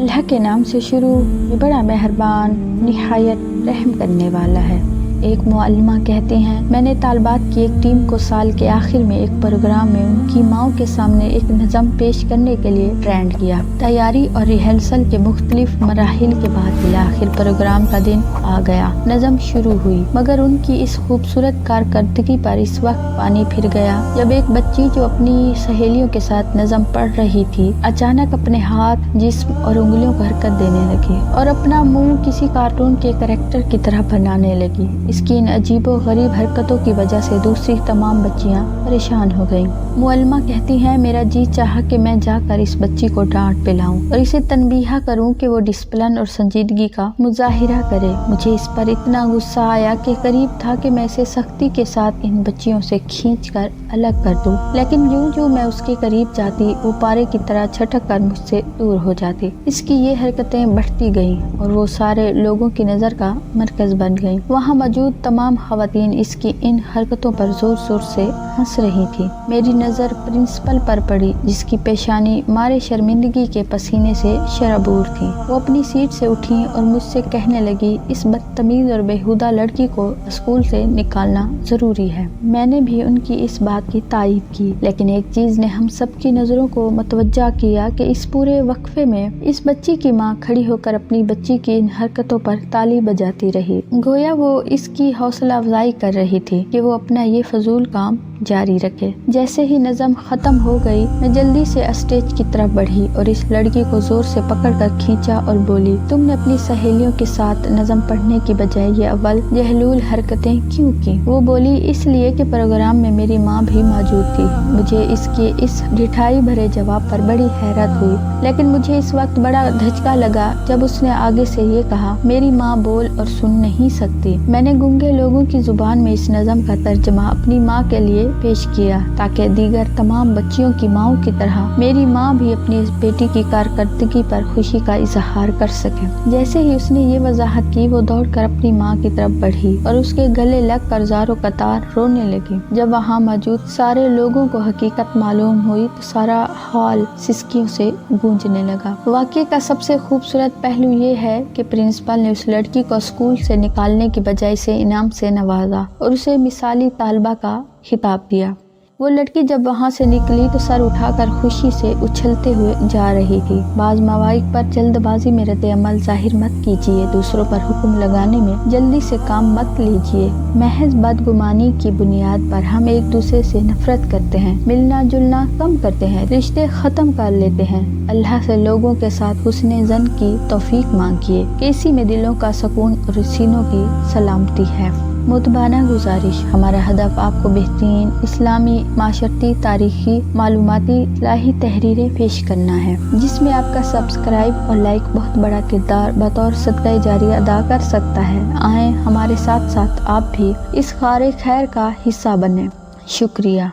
अल्लाह के नाम से शुरू, ये बड़ा मेहरबान निहायत रहम करने वाला है। एक मुअल्लिमा कहती हैं, मैंने तालिबात की एक टीम को साल के आखिर में एक प्रोग्राम में उनकी माओं के सामने एक नज़म पेश करने के लिए ट्रेंड किया। तैयारी और रिहर्सल के मुख्तलिफ मराहिल के बाद आखिर प्रोग्राम का दिन आ गया। नज़म शुरू हुई, मगर उनकी इस खूबसूरत कारकर्दगी पर इस वक्त पानी फिर गया जब एक बच्ची जो अपनी सहेलियों के साथ नज़म पढ़ रही थी अचानक अपने हाथ, जिस्म और उंगलियों को हरकत देने लगी और अपना मुंह किसी कार्टून के कैरेक्टर की तरह बनाने लगी। इसकी इन अजीबो गरीब हरकतों की वजह से दूसरी तमाम बच्चियां परेशान हो गईं। मुअल्लिमा कहती हैं, मेरा जी चाहा कि मैं जाकर इस बच्ची को डांट पिलाऊं और इसे तनबीहा करूं कि वो डिसिप्लिन और संजीदगी का मुजाहिरा करे। मुझे इस पर इतना गुस्सा आया कि करीब था कि मैं इसे सख्ती के साथ इन बच्चियों से खींचकर अलग कर दूं, लेकिन यूं मैं उसके करीब जाती वो पारे की तरह छटक कर मुझसे दूर हो जाती। इसकी ये हरकतें बढ़ती गईं और वो सारे लोगों की नज़र का मरकज बन गईं। वहाँ मौजूद तमाम खवातीन इसकी इन हरकतों पर जोर जोर से हंस रही थी। मेरी नज़र प्रिंसिपल पर पड़ी, जिसकी पेशानी मारे शर्मिंदगी के पसीने से शराबूर थी। वो अपनी सीट से उठी और मुझसे कहने लगी, इस बदतमीज और बेहुदा लड़की को स्कूल से निकालना जरूरी है। मैंने भी उनकी इस बात की तायीद की, लेकिन एक चीज ने हम सब की नजरों को मतवज्जा किया कि इस पूरे वक्फे में इस बच्ची की माँ खड़ी होकर अपनी बच्ची की इन हरकतों पर ताली बजाती रही, गोया वो इसकी हौसला अफजाई कर रही थी कि वो अपना ये फजूल काम जारी रखे। जैसे ही नज़म खत्म हो गई, मैं जल्दी से स्टेज की तरफ बढ़ी और इस लड़की को जोर से पकड़कर खींचा और बोली, तुमने अपनी सहेलियों के साथ नज़म पढ़ने की बजाय ये अव्वल जहलूल हरकतें क्यों की? वो बोली, इसलिए कि प्रोग्राम में मेरी माँ भी मौजूद थी। मुझे इसके इस ढिठाई भरे जवाब पर बड़ी हैरत हुई, लेकिन मुझे इस वक्त बड़ा धचका लगा जब उसने आगे से ये कहा, मेरी माँ बोल और सुन नहीं सकती। मैंने गूंगे लोगों की जुबान में इस नज़म का तर्जमा अपनी माँ के लिए पेश किया ताकि दीगर तमाम बच्चियों की माँओं की तरह मेरी माँ भी अपनी इस बेटी की कारकर्दगी पर खुशी का इजहार कर सके। जैसे ही उसने ये वजाहत की, वो दौड़कर अपनी माँ की तरफ बढ़ी और उसके गले लग कर ज़ारो कतार रोने लगी। जब वहाँ मौजूद सारे लोगों को हकीकत मालूम हुई तो सारा हॉल सिसकियों से गूंजने लगा। वाक़ये का सबसे खूबसूरत पहलू ये है कि प्रिंसिपल ने उस लड़की को स्कूल से निकालने की बजाय से इनाम से नवाजा और उसे मिसाली तालबा का खिताब दिया। वो लड़की जब वहाँ से निकली तो सर उठाकर खुशी से उछलते हुए जा रही थी। बाज़ मवाक़ित पर जल्दबाजी में रद्द अमल जाहिर मत कीजिए, दूसरों पर हुक्म लगाने में जल्दी से काम मत लीजिए। महज बदगुमानी की बुनियाद पर हम एक दूसरे से नफरत करते हैं, मिलना जुलना कम करते हैं, रिश्ते ख़त्म कर लेते हैं। अल्लाह से लोगों के साथ हुस्न ज़न की तौफीक मांगिए कि इसी में दिलों का सुकून और सीनों की सलामती है। मुतबाना गुजारिश, हमारा हदफ आपको बेहतरीन इस्लामी, माशरती, तारीखी, मालूमाती, इस्लाही तहरीरें पेश करना है, जिसमें आपका सब्सक्राइब और लाइक बहुत बड़ा किरदार बतौर सदका जारी अदा कर सकता है। आए हमारे साथ साथ आप भी इस खारे खैर का हिस्सा बने। शुक्रिया।